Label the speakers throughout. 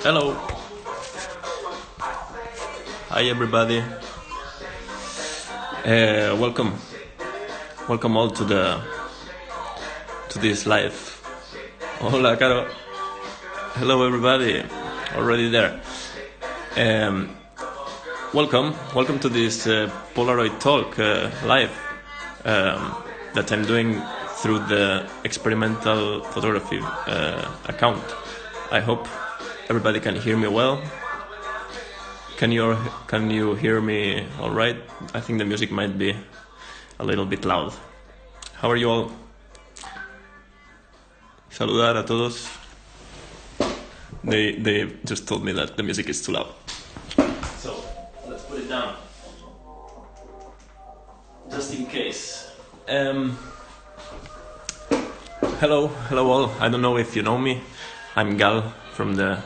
Speaker 1: Hello. Hi everybody. Welcome all to this live. Hola, Caro. Hello everybody. Already there. Welcome to this Polaroid talk live that I'm doing through the experimental photography account. I hope everybody can hear me well. Can you hear me all right? I think the music might be a little bit loud. How are you all? Saludar a todos. They just told me that the music is too loud. So let's put it down, just in case. Hello all. I don't know if you know me. I'm Gal from the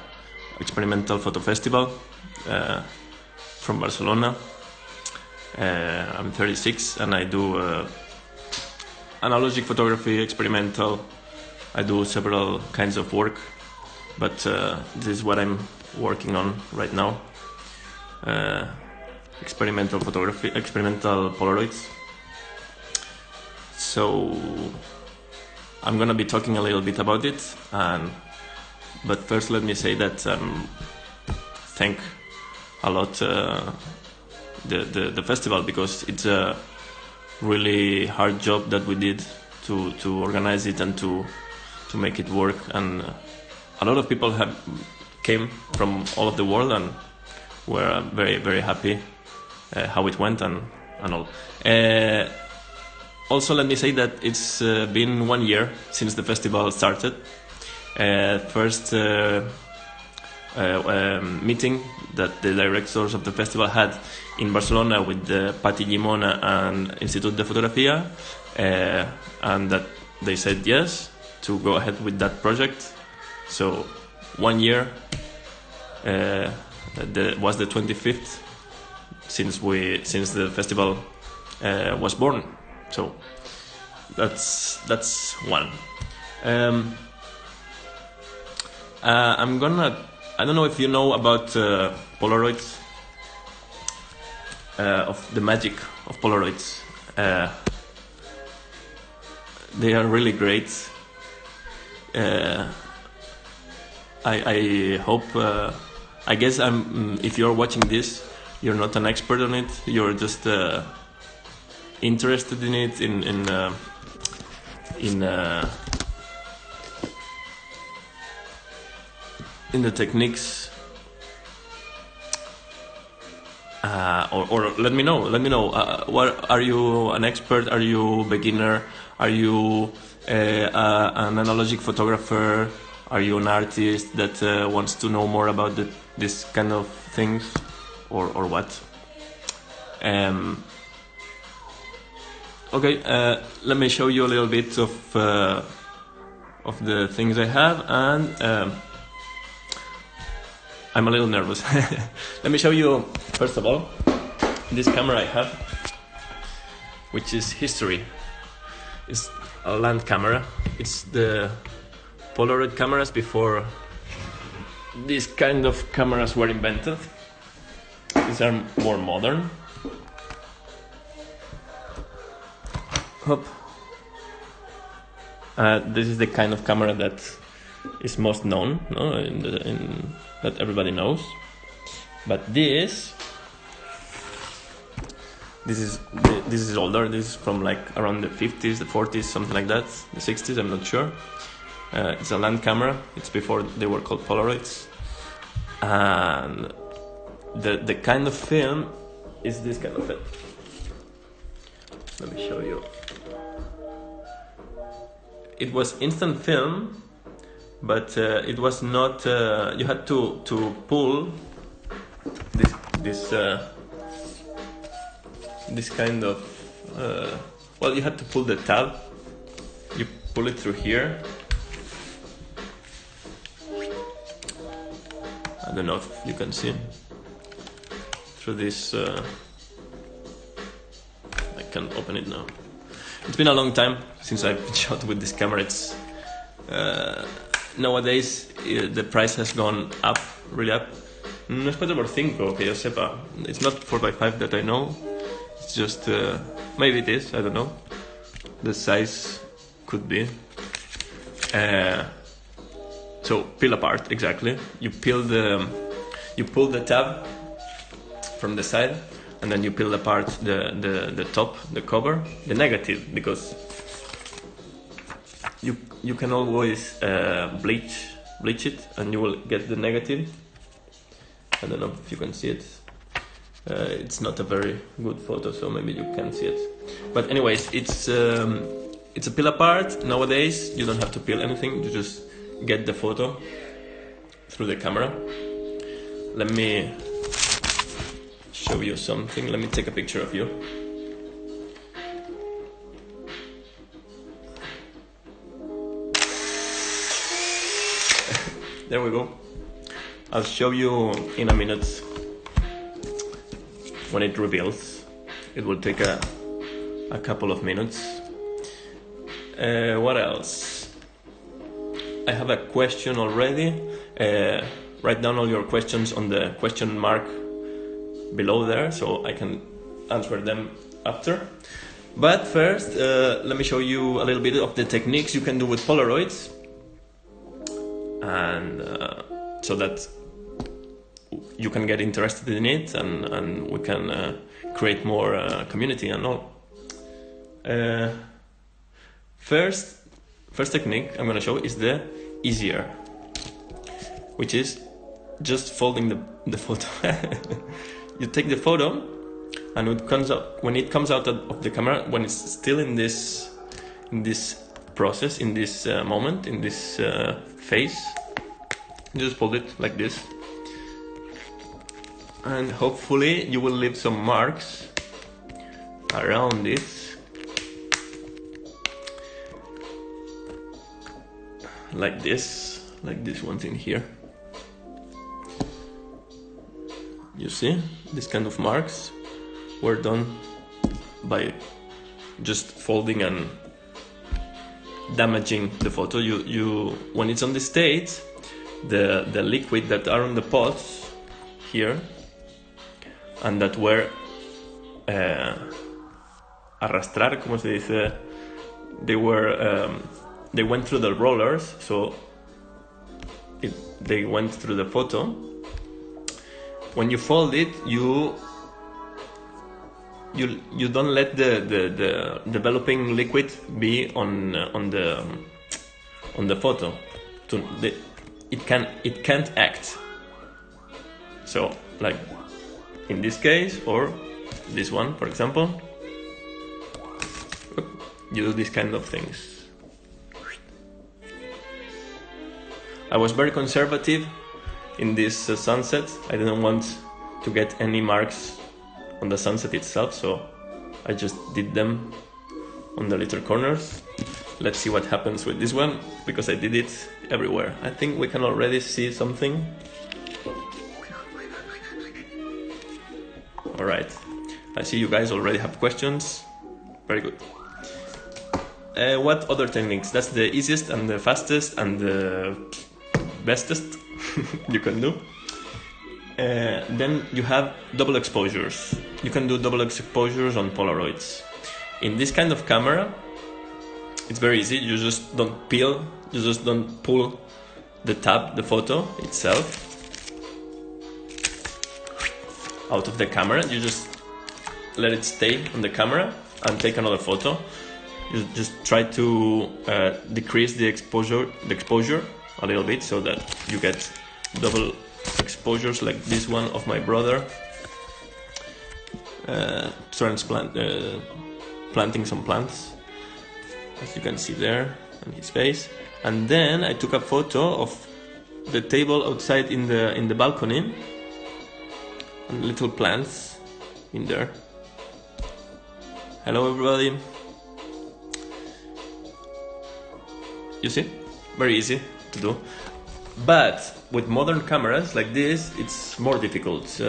Speaker 1: Experimental Photo Festival from Barcelona. I'm 36 and I do analogic photography, experimental. I do several kinds of work, but this is what I'm working on right now. Experimental photography, experimental Polaroids. So I'm gonna be talking a little bit about it, but first let me say that thank a lot the festival, because it's a really hard job that we did to organize it and to make it work, and a lot of people came from all of the world and were very, very happy how it went and all. Also, let me say that it's been 1 year since the festival started. First meeting that the directors of the festival had in Barcelona with Pati Llimona and Institut de Fotografia, and that they said yes to go ahead with that project. So 1 year was the 25th since the festival was born. So that's one. I don't know if you know about Polaroids, of the magic of Polaroids. They are really great. I hope, I guess if you're watching this, you're not an expert on it, you're just interested in it, in the techniques, or let me know. What are you, an expert? Are you beginner? Are you an analogic photographer? Are you an artist that wants to know more about this kind of things, or what? Okay, let me show you a little bit of the things I have, and I'm a little nervous. Let me show you, first of all, this camera I have, which is history. It's a land camera. It's the Polaroid cameras before these kind of cameras were invented. These are more modern. Hop. This is the kind of camera that is most known, no? That everybody knows. But this is older. This is from like around the 50s, the 40s, something like that, the 60s. I'm not sure. It's a land camera. It's before they were called Polaroids, and the kind of film is this kind of film. Let me show you. It was instant film, but it was not. You had to pull this kind of. Well, you had to pull the tab. You pull it through here. I don't know if you can see through this. I can open it now. It's been a long time since I've shot with this camera. It's nowadays the price has gone up, really up. No es 4x5 que yo sepa. It's not 4x5 that I know. It's just maybe it is. I don't know. The size could be. So peel apart, exactly. You pull the tab from the side, and then you peel apart the top, the cover, the negative, because you can always bleach it, and you will get the negative. I don't know if you can see it. It's not a very good photo, so maybe you can see it. But anyways, it's a peel apart. Nowadays, you don't have to peel anything. You just get the photo through the camera. Let me show you something. Let me take a picture of you. There we go. I'll show you in a minute when it reveals. It will take a couple of minutes. What else? I have a question already. Write down all your questions on the question mark below there, so I can answer them after. But first, let me show you a little bit of the techniques you can do with Polaroids, and so that you can get interested in it, and we can create more community and all. First technique I'm gonna show is the easier, which is just folding the photo. You take the photo, and when it comes out of the camera, when it's still in this process, in this moment, in this phase, you just fold it like this, and hopefully you will leave some marks around it. Like this one thing here. You see, this kind of marks were done by just folding and damaging the photo. You when it's on the state, the liquid that are on the pots here and that were arrastrar, como se dice, they went through the rollers, so they went through the photo. When you fold it, you don't let the developing liquid be on the photo. It can't act. So, like in this case, or this one, for example, you do these kind of things. I was very conservative in this sunset. I didn't want to get any marks on the sunset itself, so I just did them on the little corners. Let's see what happens with this one, because I did it everywhere. I think we can already see something. Alright, I see you guys already have questions. Very good. What other techniques? That's the easiest and the fastest and the bestest you can do. Then you have double exposures. You can do double exposures on Polaroids. In this kind of camera, it's very easy. You just don't peel, you just don't pull the tab, the photo itself, out of the camera. You just let it stay on the camera and take another photo. You just try to decrease the exposure a little bit, so that you get double exposures, like this one of my brother planting some plants, as you can see there on his face. And then I took a photo of the table outside in the balcony, and little plants in there. Hello everybody. You see? Very easy to do. But with modern cameras like this, it's more difficult.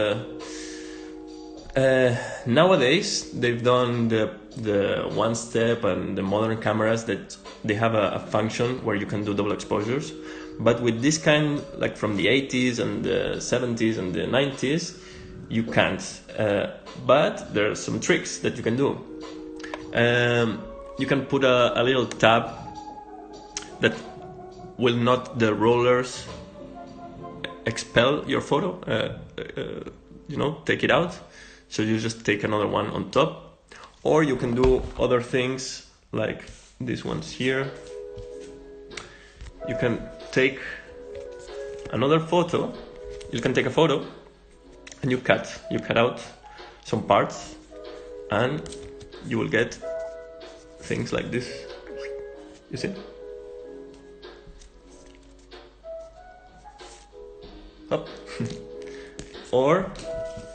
Speaker 1: Nowadays, they've done the one step and the modern cameras that they have a function where you can do double exposures. But with this kind, like from the 80s and the 70s and the 90s, you can't. But there are some tricks that you can do. You can put a little tab that will not the rollers expel your photo, take it out. So you just take another one on top. Or you can do other things like these ones here. You can take another photo. You can take a photo and you cut out some parts and you will get things like this. You see? Up. Or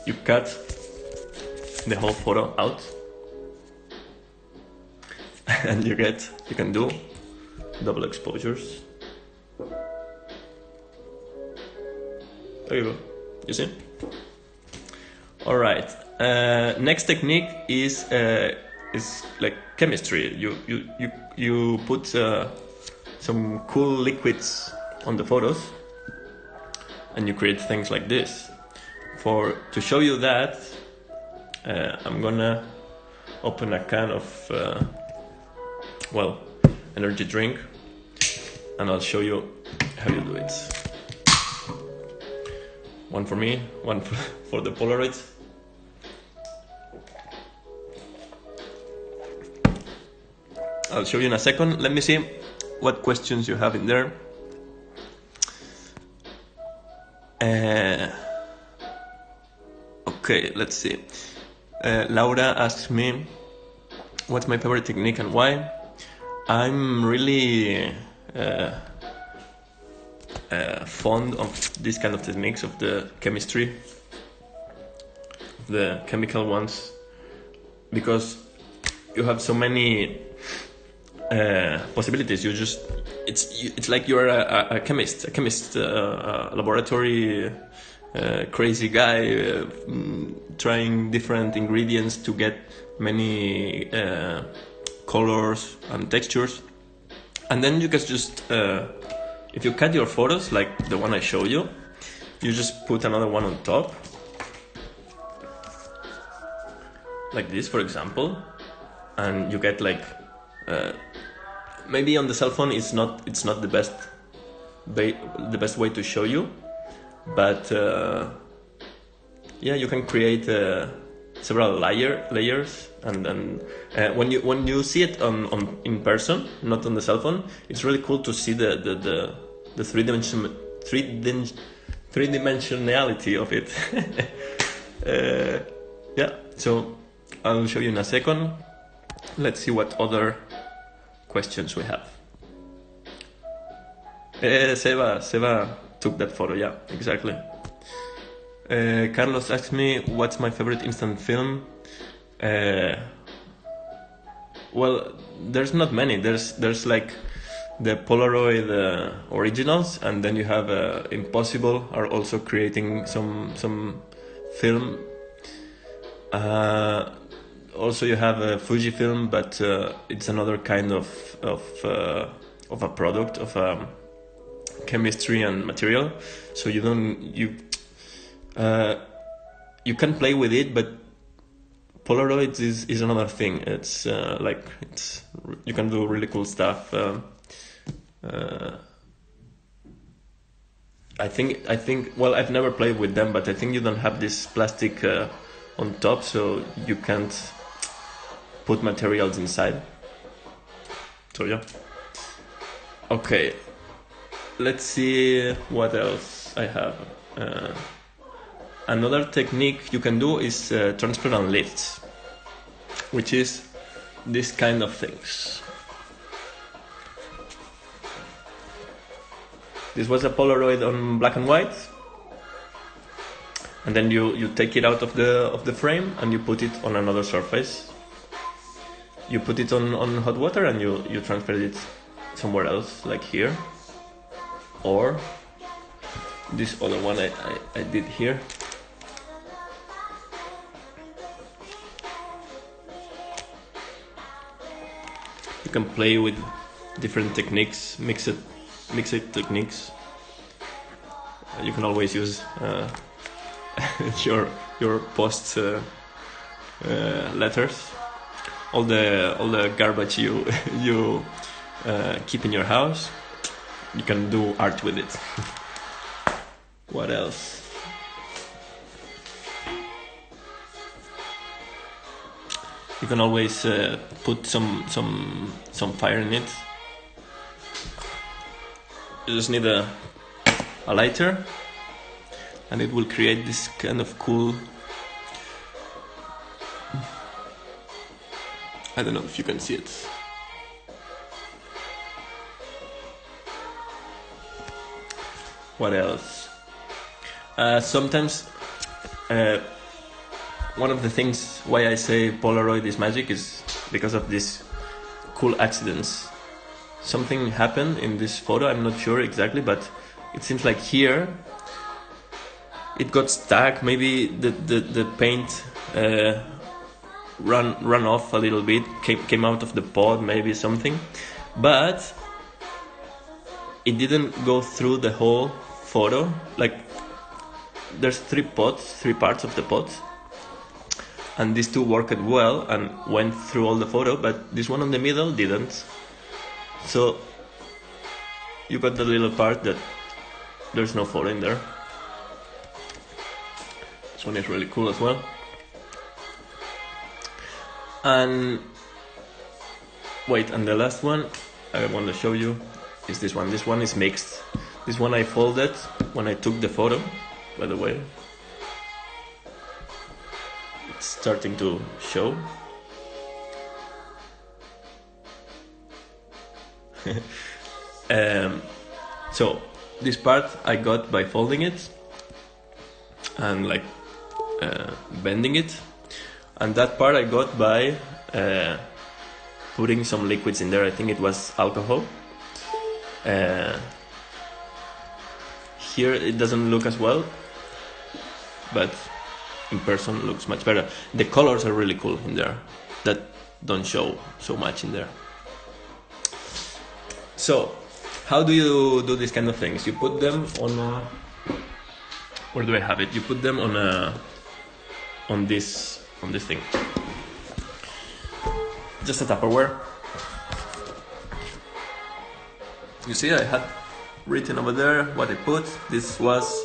Speaker 1: you cut the whole photo out and you can do double exposures. There you go. You see? All right. Next technique is like chemistry. You put some cool liquids on the photos, and you create things like this. To show you that, I'm gonna open a can of energy drink, and I'll show you how you do it. One for me, one for the Polaroid. I'll show you in a second. Let me see what questions you have in there. Okay, let's see. Laura asks me, what's my favorite technique and why? I'm really fond of this kind of techniques, of the chemistry, the chemical ones, because you have so many possibilities. It's like you're a chemist, a laboratory crazy guy trying different ingredients to get many colors and textures, and then you can just if you cut your photos like the one I show you, you just put another one on top like this, for example, and you get like maybe on the cell phone it's not the best way to show you, but you can create several layers, and then when you see it on in person, not on the cell phone, it's really cool to see the three-dimensionality of it. So I'll show you in a second. Let's see what other questions we have. Seba took that photo, yeah, exactly. Carlos asked me, what's my favorite instant film? Well, there's not many. There's like the Polaroid originals, and then you have Impossible are also creating some film. Also, you have a Fujifilm, but it's another kind of a product of chemistry and material. So you can play with it, but Polaroid is another thing. It's you can do really cool stuff. I think. Well, I've never played with them, but I think you don't have this plastic on top, so you can't put materials inside. So yeah. Okay. Let's see what else I have. Another technique you can do is transparent lifts, which is this kind of things. This was a Polaroid on black and white, and then you take it out of the frame and you put it on another surface. You put it on hot water and you transfer it somewhere else, like here, or this other one I did here. You can play with different techniques, mix it techniques. You can always use your post letters, all the garbage you keep in your house. You can do art with it. What else? You can always put some fire in it. You just need a lighter, and it will create this kind of cool, I don't know if you can see it. What else? Sometimes one of the things why I say Polaroid is magic is because of these cool accidents. Something happened in this photo, I'm not sure exactly, but it seems like here it got stuck. Maybe the paint ran off a little bit, came out of the pot, maybe something, but it didn't go through the whole photo. Like, there's three parts of the pot, and these two worked well and went through all the photo, but this one on the middle didn't. So you got the little part that there's no photo in there. This one is really cool as well. And wait, and the last one I want to show you is this one. This one is mixed. This one I folded when I took the photo, by the way. It's starting to show. So this part I got by folding it and like bending it, and that part I got by putting some liquids in there. I think it was alcohol. Here it doesn't look as well, but in person looks much better. The colors are really cool in there that don't show so much in there. So how do you do these kind of things? You put them on a, where do I have it? You put them on this thing, just a Tupperware. You see, I had written over there what I put. This was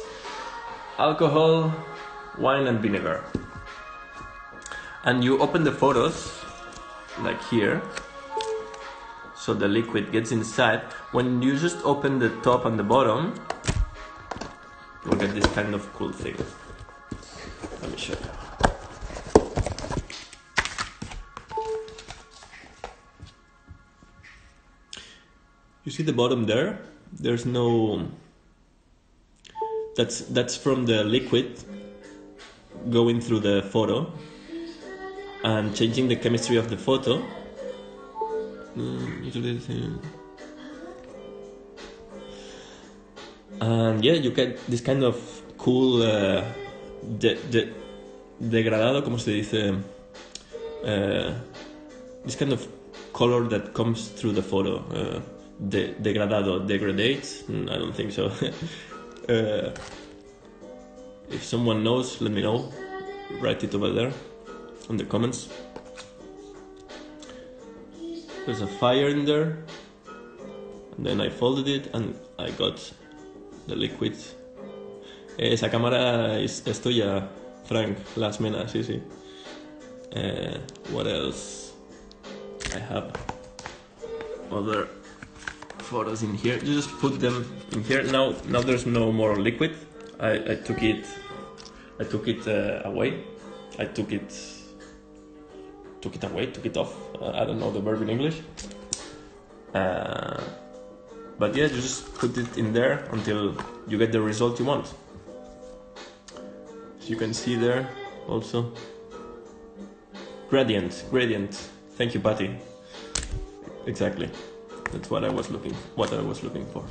Speaker 1: alcohol, wine and vinegar. And you open the photos like here, so the liquid gets inside. When you just open the top and the bottom, you'll get this kind of cool thing. Let me show you. You see the bottom there? There's no... That's from the liquid going through the photo and changing the chemistry of the photo. And yeah, you get this kind of cool degradado, ¿cómo se dice? This kind of color that comes through the photo. Degradado, degradates? I don't think so. If someone knows, let me know. Write it over there in the comments. There's a fire in there, and then I folded it and I got the liquid. Esa cámara es tuya, Frank, la Asmena, sí, sí. What else? I have other photos in here. You just put them in here. Now there's no more liquid. I took it away. I took it away, took it off. I don't know the verb in English. But yeah, you just put it in there until you get the result you want. As you can see there also. Gradient. Thank you, Patty. Exactly. That's what I was looking for.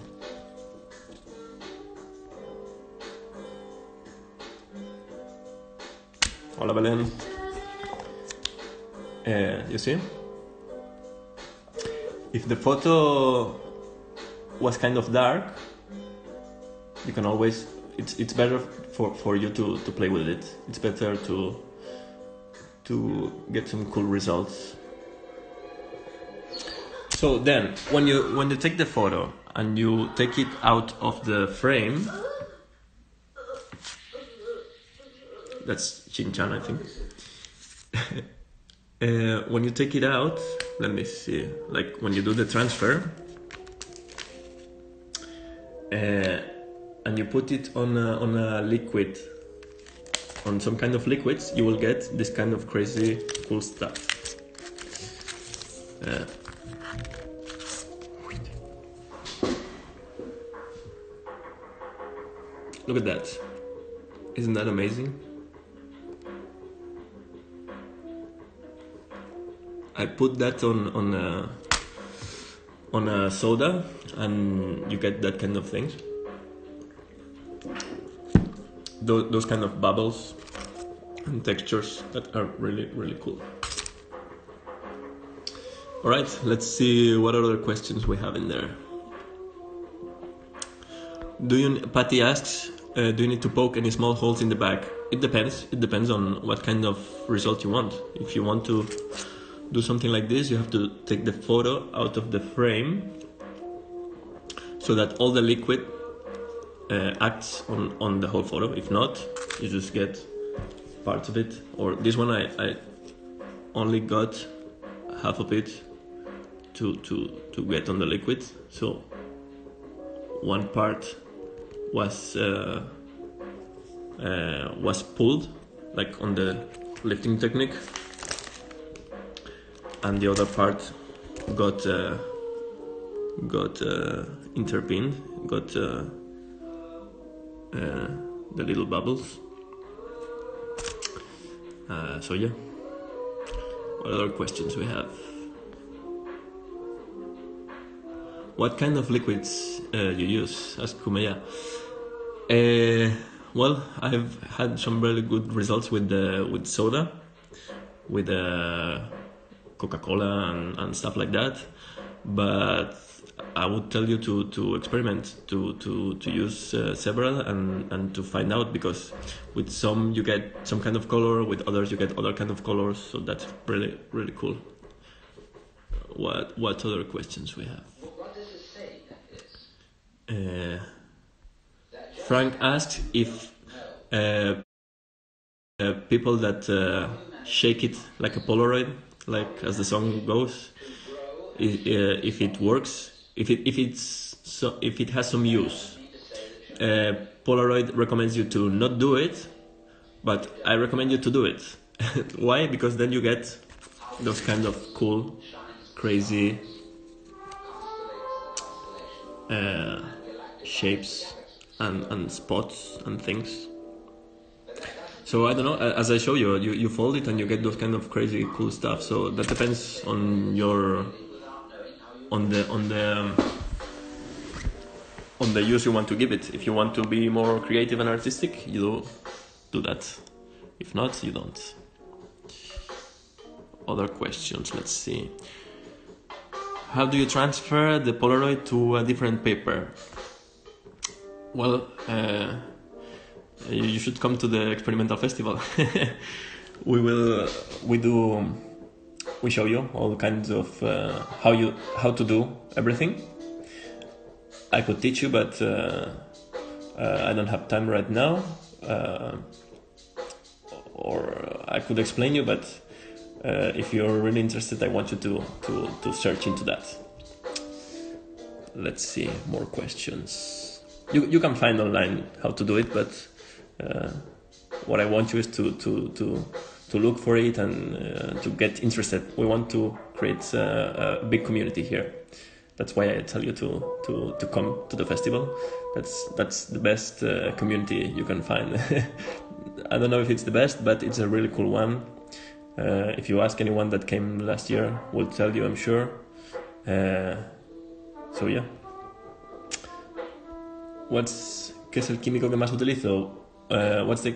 Speaker 1: Hola, Belén. You see? If the photo was kind of dark, you can always, it's better for you to play with it. It's better to get some cool results. So then, when you take the photo and you take it out of the frame, that's Chin-chan, I think. When you take it out, let me see, like when you do the transfer, and you put it on a liquid, on some kind of liquids, you will get this kind of crazy cool stuff. Look at that. Isn't that amazing? I put that on a soda and you get that kind of things. Those kind of bubbles and textures that are really, really cool. Alright, let's see what other questions we have in there. Patty asks, do you need to poke any small holes in the back? It depends. It depends on what kind of result you want. If you want to do something like this, you have to take the photo out of the frame so that all the liquid acts on the whole photo. If not, you just get parts of it. Or this one, I only got half of it to get on the liquid. So one part was pulled, like on the lifting technique, and the other part got intervened, got the little bubbles. So yeah, what other questions we have? What kind of liquids you use? Asked Kumeya. Well, I've had some really good results with soda, with Coca-Cola and stuff like that. But I would tell you to experiment, to use several and to find out, because with some you get some kind of color, with others you get other kind of colors. So that's really, really cool. What other questions we have?
Speaker 2: What does it say that is?
Speaker 1: Frank asks if people that shake it like a Polaroid, like as the song goes, if it works, if it has some use. Polaroid recommends you to not do it, but I recommend you to do it. Why? Because then you get those kind of cool, crazy shapes and spots and things. So I don't know, as I show you, you fold it and you get those kind of crazy cool stuff. So that depends on your on the use you want to give it. If you want to be more creative and artistic, you do that. If not, you don't. Other questions, let's see. How do you transfer the Polaroid to a different paper? Well, you should come to the experimental festival. We show you all kinds of how to do everything. I could teach you, but I don't have time right now. Or I could explain you, but if you're really interested, I want you to search into that. Let's see, more questions. You can find online how to do it, but what I want you is to look for it and to get interested. We want to create a big community here. That's why I tell you to come to the festival. That's the best community you can find. I don't know if it's the best, but it's a really cool one. If you ask anyone that came last year, will tell you, I'm sure. So yeah. ¿Qué es el químico que más utilizo? What's the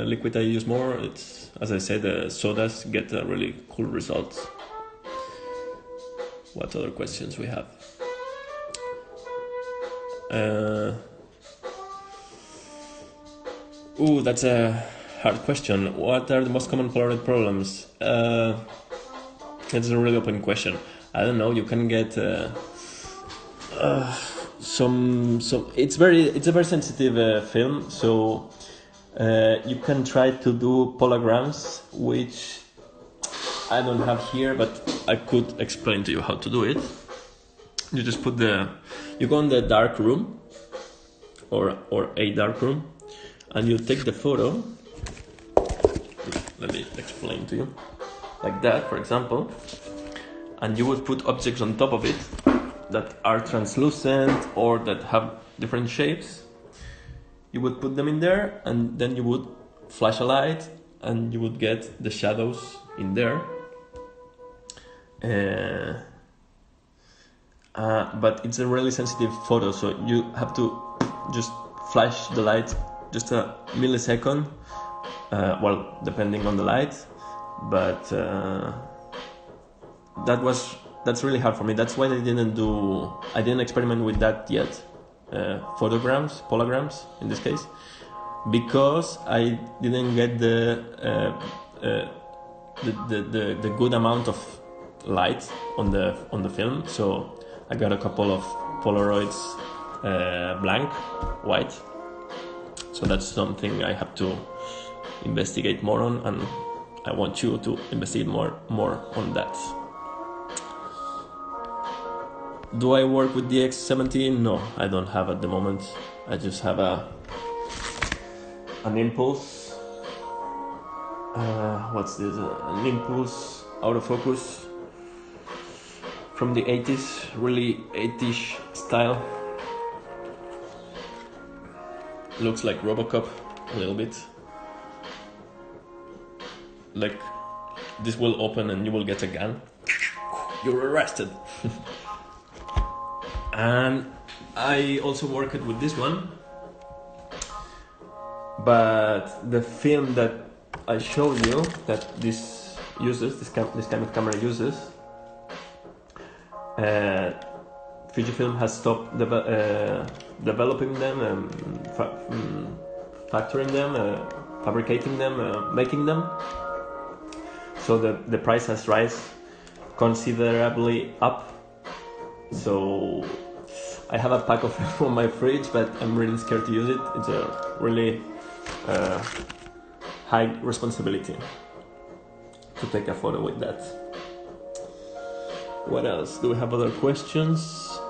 Speaker 1: liquid I use more? It's, as I said, sodas get a really cool results. What other questions we have? That's a hard question. What are the most common Polaroid problems? It's a really open question. I don't know. You can get some. It's a very sensitive film, so you can try to do polograms, which I don't have here, but I could explain to you how to do it. You just you go in the dark room, or a dark room, and you take the photo. Let me explain to you, like that, for example, and you would put objects on top of it that are translucent or that have different shapes. You would put them in there, and then you would flash a light, and you would get the shadows in there. But it's a really sensitive photo, so you have to just flash the light just a millisecond, well, depending on the light, but that's really hard for me. That's why I didn't experiment with that yet, polograms in this case, because I didn't get the good amount of light on the film. So I got a couple of Polaroids blank white, so that's something I have to investigate more on, and I want you to investigate more on that. Do I work with the X17? No, I don't have at the moment. I just have an Impulse. What's this? An Impulse autofocus from the 80s, really 80s style. Looks like Robocop a little bit. Like this will open and you will get a gun. You're arrested. And I also worked with this one, but the film that I showed you that this kind of camera uses, Fujifilm has stopped developing them, factoring them, fabricating them, making them. So the price has risen considerably up. So I have a pack of them on my fridge, but I'm really scared to use it. It's a really high responsibility to take a photo with that. What else? Do we have other questions?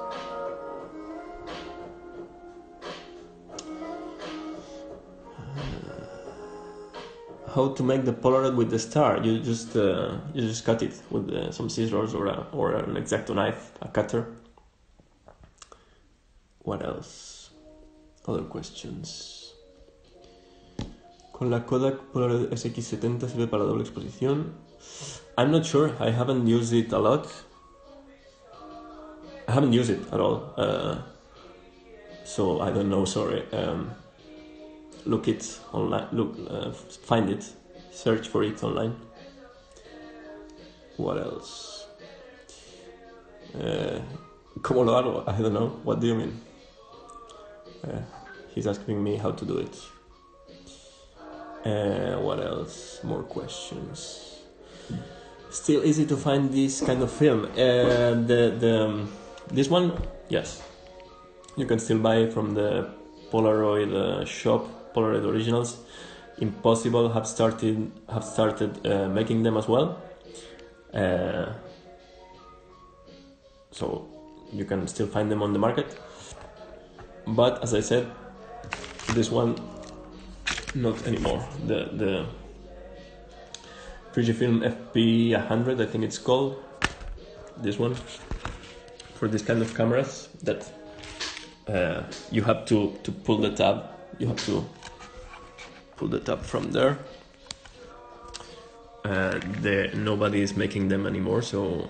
Speaker 1: How to make the Polaroid with the star? You just cut it with some scissors or an X-Acto knife, a cutter. What else? Other questions. ¿Con la Kodak Polaroid SX70 sirve para doble exposición? I'm not sure. I haven't used it a lot. I haven't used it at all. So I don't know. Sorry. Look it online. Find it. Search for it online. What else? ¿Cómo lo hago? I don't know. What do you mean? He's asking me how to do it. What else? More questions. Still easy to find this kind of film. This one, yes, you can still buy from the Polaroid shop, Polaroid Originals. Impossible have started making them as well. So you can still find them on the market. But as I said, this one not anymore. The Fujifilm FP100, I think it's called. This one for this kind of cameras that you have to pull the tab. You have to pull the tab from there. Nobody is making them anymore, so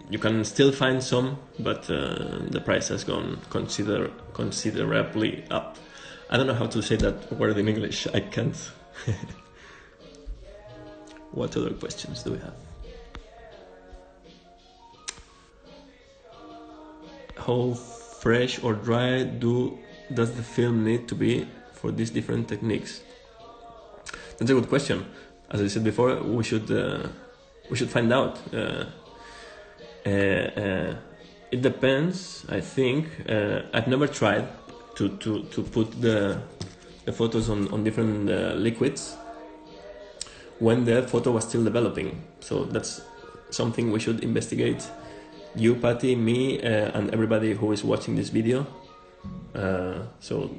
Speaker 1: you can still find some, but the price has gone considerably up. I don't know how to say that word in English. I can't. What other questions do we have? how fresh or dry does the film need to be for these different techniques? That's a good question. As I said before, we should find out. It depends. I think I've never tried to put the photos on different liquids when the photo was still developing. So that's something we should investigate. You, Patty, me, and everybody who is watching this video, so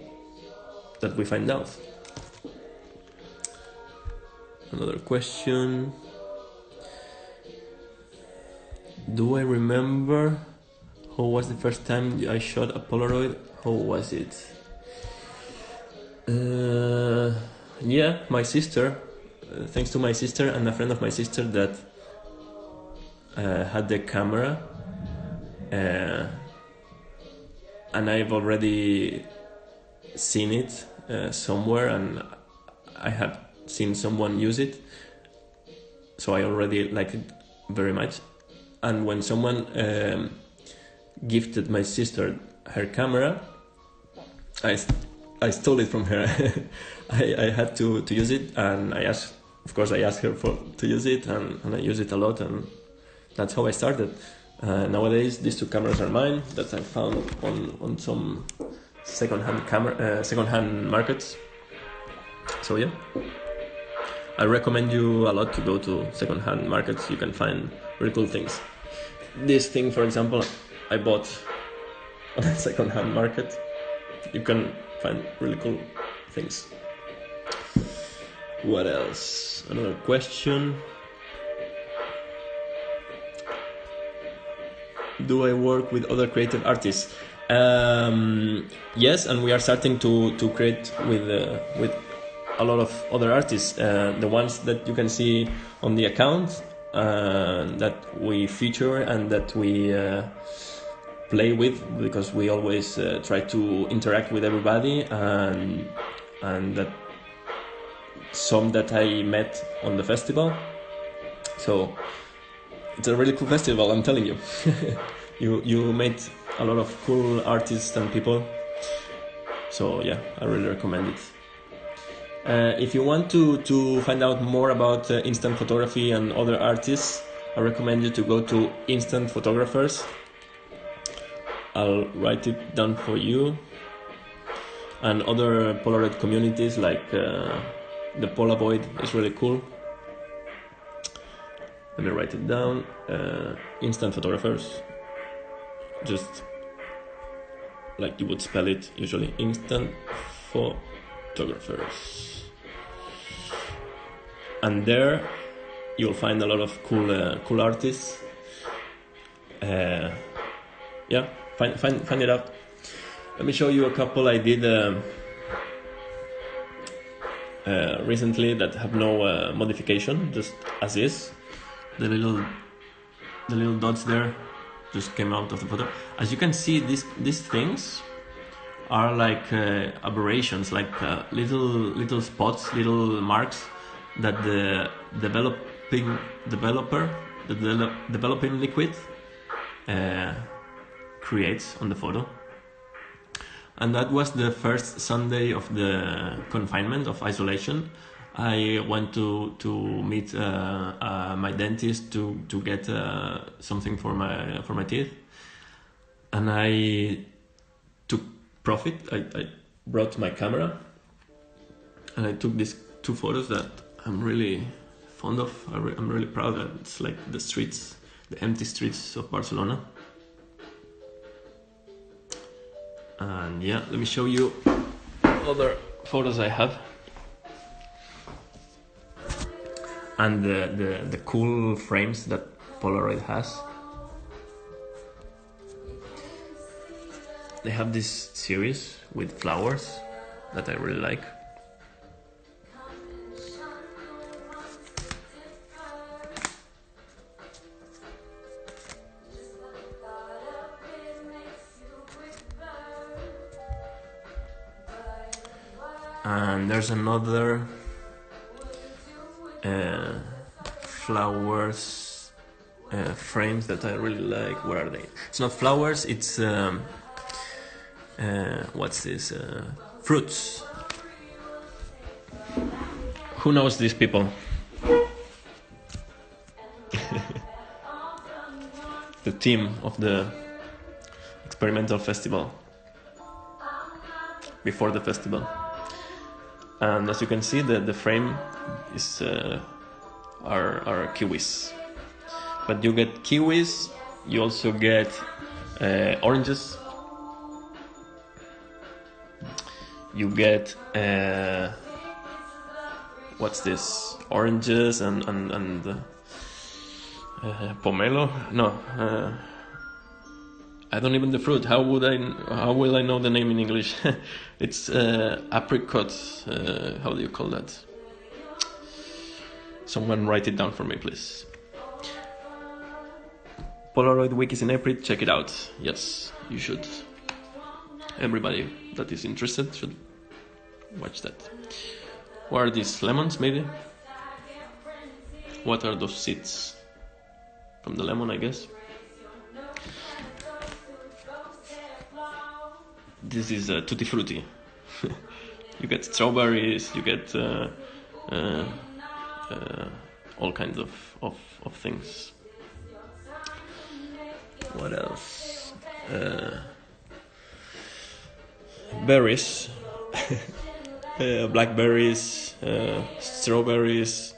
Speaker 1: that we find out. Another question. Do I remember how was the first time I shot a Polaroid? How was it? Yeah, my sister. Thanks to my sister and a friend of my sister that had the camera. And I've already seen it somewhere, and I had seen someone use it, so I already liked it very much. And when someone gifted my sister her camera, I stole it from her. I had to use it, and I asked her to use it, and I use it a lot, and that's how I started. Nowadays, these two cameras are mine that I found on some second-hand markets. So yeah, I recommend you a lot to go to second-hand markets. You can find really cool things. This thing, for example, I bought on a second-hand market. You can find really cool things. What else? Another question. Do I work with other creative artists? Yes, and we are starting to create with a lot of other artists. The ones that you can see on the account that we feature and that we play with, because we always try to interact with everybody, and that some that I met on the festival. So it's a really cool festival, I'm telling you. You met a lot of cool artists and people. So yeah, I really recommend it. If you want to find out more about instant photography and other artists, I recommend you to go to Instant Photographers. I'll write it down for you. And other Polaroid communities like the Polaroid is really cool. Let me write it down. Instant Photographers. Just like you would spell it usually. Instant Photographers. And there you'll find a lot of cool artists. Yeah, find it out. Let me show you a couple I did recently that have no modification, just as is. The little dots there just came out of the photo. As you can see, these things are like aberrations, like little spots, little marks that the developing liquid creates on the photo. And that was the first Sunday of the confinement, of isolation. I went to meet my dentist to get something for my teeth, and I took profit. I brought my camera, and I took these two photos that I'm really fond of. I'm really proud that it's like the streets, the empty streets of Barcelona. And yeah, let me show you other photos I have. And the cool frames that Polaroid has. They have this series with flowers that I really like. And there's another flowers frames that I really like. Where are they? It's not flowers, it's what's this? Fruits. Who knows these people? The team of the experimental festival before the festival. And as you can see, the frame is are kiwis. But you get kiwis, you also get oranges, you get what's this? Oranges and pomelo? No, I don't even the fruit. How will I know the name in English? It's apricot. How do you call that? Someone write it down for me, please. Polaroid week is in April. Check it out. Yes, you should. Everybody that is interested should watch that. What are these? Lemons, maybe? What are those seeds? From the lemon, I guess. This is tutti frutti. You get strawberries, you get all kinds of things. What else? Berries. Blackberries, strawberries,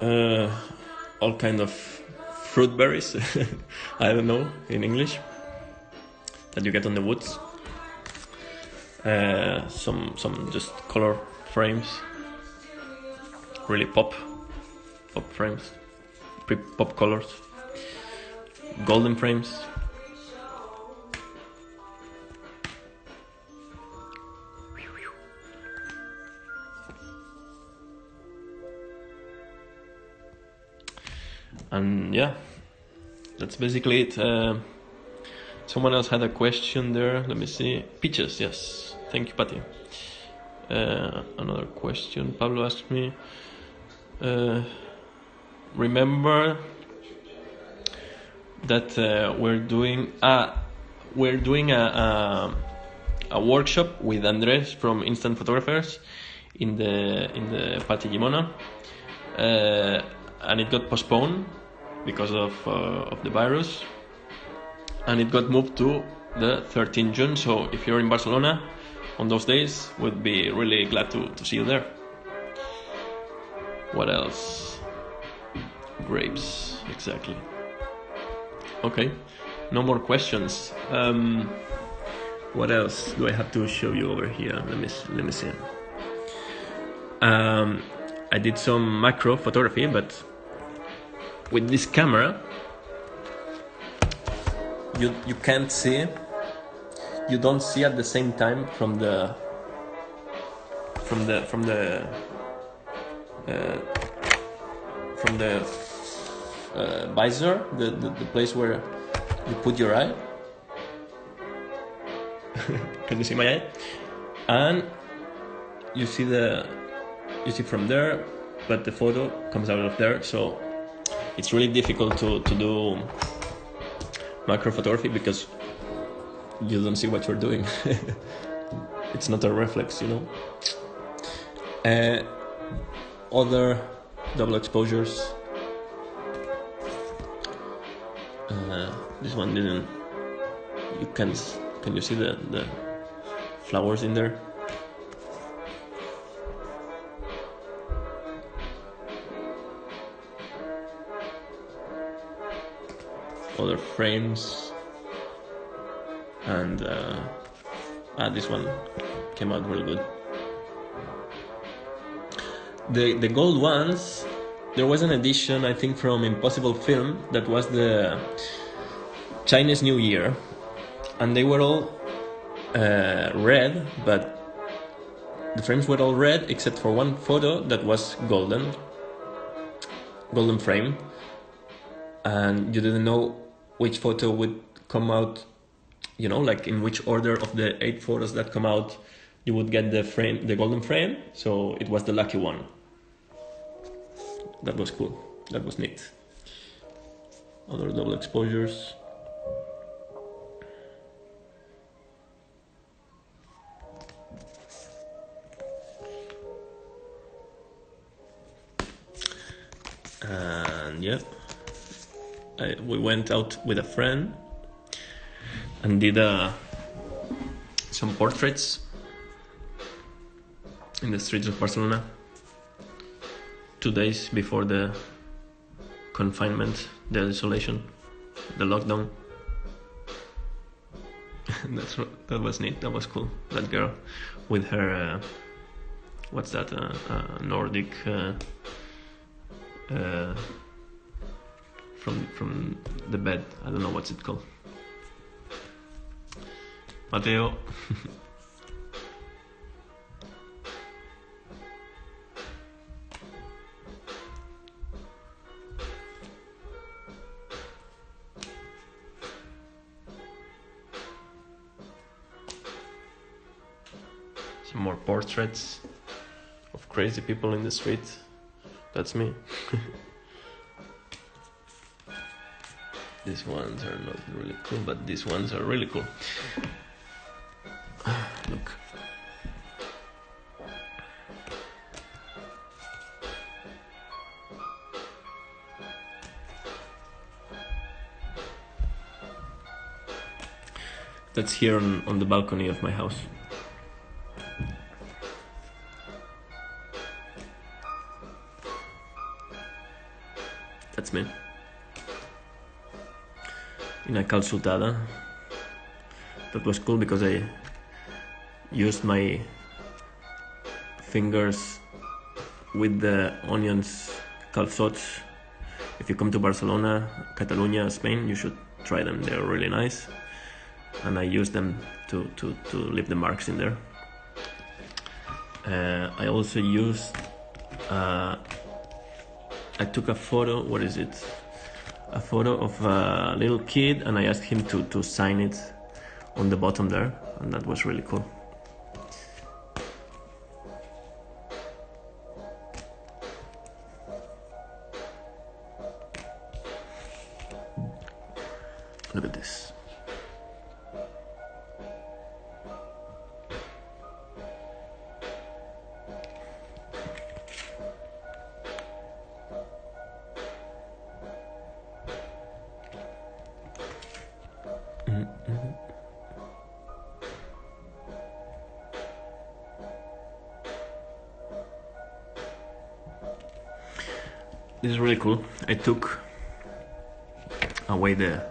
Speaker 1: all kind of fruit berries. I don't know in English, that you get on the woods. Some just color frames, really pop frames, pop colors, golden frames. And yeah, that's basically it. Someone else had a question there. Let me see. Peaches, yes. Thank you, Patty. Another question. Pablo asked me. Remember that we're doing a workshop with Andres from Instant Photographers in the Pati Gimona, and it got postponed because of the virus, and it got moved to the 13th June. So if you're in Barcelona on those days, we'd be really glad to see you there. What else? Grapes, exactly. Okay, no more questions. What else do I have to show you over here? Let me see. I did some macro photography, but with this camera, you can't see. You don't see at the same time from the visor, the place where you put your eye. Can you see my eye? And you see from there, but the photo comes out of there. So it's really difficult to do macro photography because you don't see what you're doing. It's not a reflex, you know. Other double exposures. This one didn't. Can you see the flowers in there? Other frames, and this one came out really good. The gold ones, there was an edition, I think, from Impossible Film that was the Chinese New Year, and they were all red, but the frames were all red except for one photo that was golden frame, and you didn't know which photo would come out, you know, like in which order of the 8 photos that come out you would get the golden frame. So it was the lucky one. That was cool. That was neat. other double exposures. And yeah, we went out with a friend and did some portraits in the streets of Barcelona 2 days before the confinement, the isolation, the lockdown. That was neat. That was cool. That girl with her what's that? Nordic from the bed. I don't know what's it called. Mateo. Some more portraits of crazy people in the street. That's me. These ones are not really cool, but these ones are really cool. Look. That's here on the balcony of my house. That's me. In a calçotada. That was cool because I used my fingers with the onions calçots. If you come to Barcelona, Catalunya, Spain, you should try them. They're really nice. And I used them to leave the marks in there. I also used I took a photo, what is it? A photo of a little kid, and I asked him to sign it on the bottom there, and that was really cool. Look at this. This is really cool. I took away the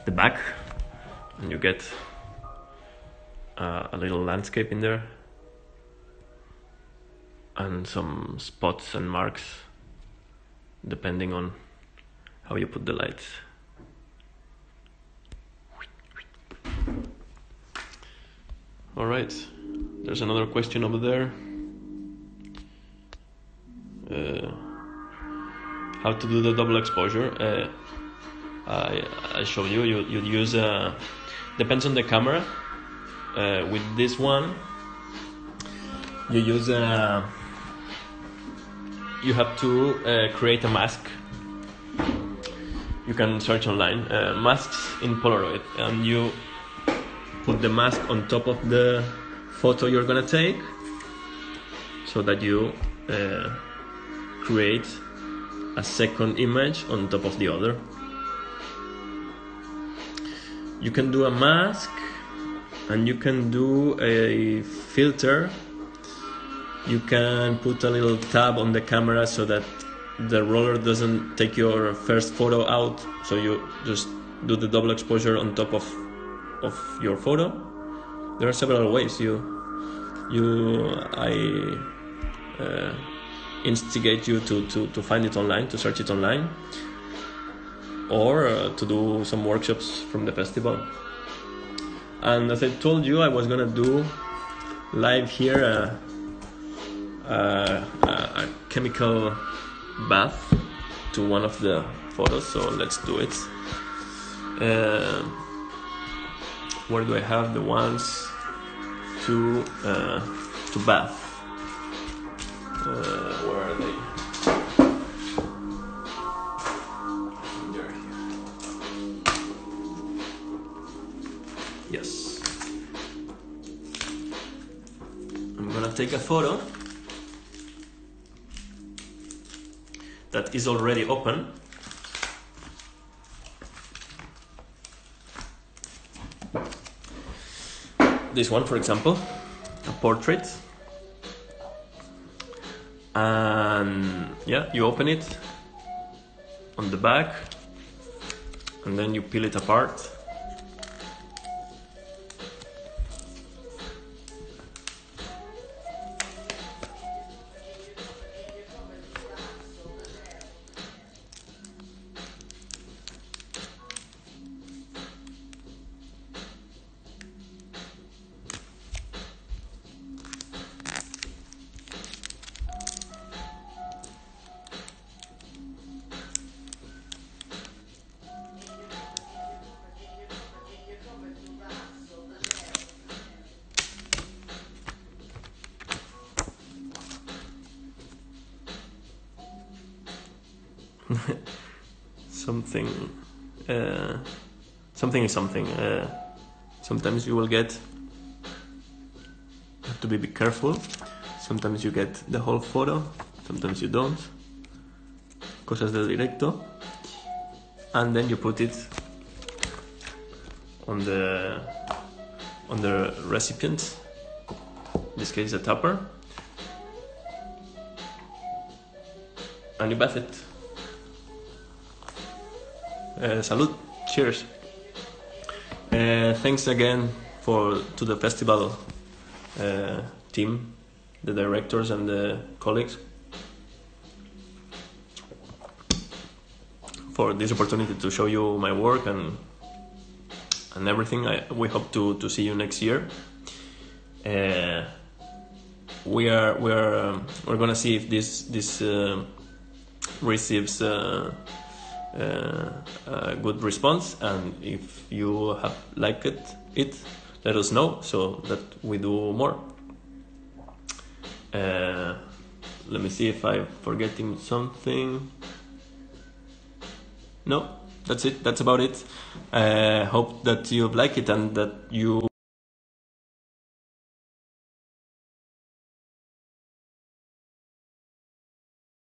Speaker 1: back, and you get a little landscape in there and some spots and marks depending on how you put the lights. All right, there's another question over there. How to do the double exposure? I show you. You use depends on the camera. With this one, you use you have to create a mask. You can search online masks in Polaroid, and you put the mask on top of the photo you're gonna take, so that you create a second image on top of the other. You can do a mask, and you can do a filter. You can put a little tab on the camera so that the roller doesn't take your first photo out, so you just do the double exposure on top of your photo. There are several ways. I instigate you to find it online, to search it online, or to do some workshops from the festival. And as I told you, I was gonna do live here a chemical bath to one of the photos, so let's do it. Where do I have the ones to bath? Where are they? They're here. take a photo that is already open. This one, for example, a portrait. And yeah, you open it on the back and then you peel it apart. Something is something. Sometimes you will get, you have to be careful. Sometimes you get the whole photo, sometimes you don't. Cosas del directo. And then you put it on the recipient, in this case a tupper, and you bath it. Salud, cheers. Thanks again to the festival team, the directors and the colleagues, for this opportunity to show you my work and everything. We hope to see you next year. We're gonna see if this receives a good response, and if you have liked it, let us know so that we do more. Let me see if I'm forgetting something. No, that's it. That's about it. Hope that you like it and that you